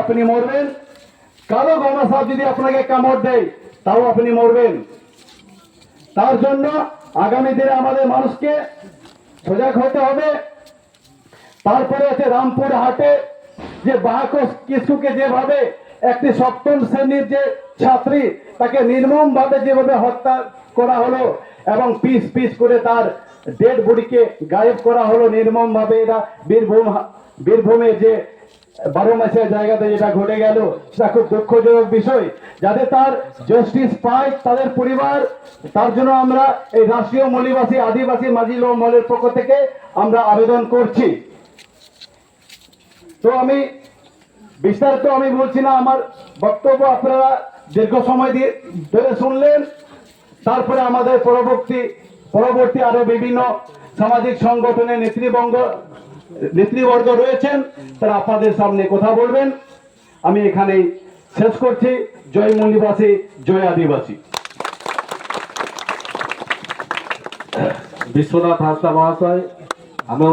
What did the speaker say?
আপনি মরবেন, কালো গণা সাপ যদি আপনাকে কামড় দেয় তাও আপনি মরবেন। তার জন্য আগামী দিনে আমাদের মানুষকে সজাগ হতে হবে। তারপরে আছে রামপুর হাটে যে বাহাকস কিশুকে যেভাবে একটি সপ্তম শ্রেণীর যে ছাত্রী তাকে নির্মম ভাবে যেভাবে হত্যা করা হলো এবং পিস পিস করে তার ডেড বডিকে গায়েব করা হলো নির্মম ভাবে, এটা বীরভূমে যে 12 মাসের জায়গাতে যেটা ঘটে গেল সেটা খুব দুঃখজনক বিষয়। যাতে তার জাস্টিস পায় তাদের পরিবার, তার জন্য আমরা এই রাষ্ট্রীয় মৌলিবাসী আদিবাসী মাঝি মহলের পক্ষ থেকে আমরা আবেদন করছি। তো আমি বিস্তারিত আমি বলছি না, আমার বক্তব্য আপনারা দীর্ঘ সময় ধরে শুনলেন। তারপরে আমাদের পরবর্তী আরো বিভিন্ন সামাজিক সংগঠনের নেতৃবর্গ রয়েছেন, তারা আপনাদের সামনে কথা বলবেন। আমি এখানেই শেষ করছি। জয় মৌলিবাসী, জয় আদিবাসী। বিশ্বনাথ হাসদা মহাশয়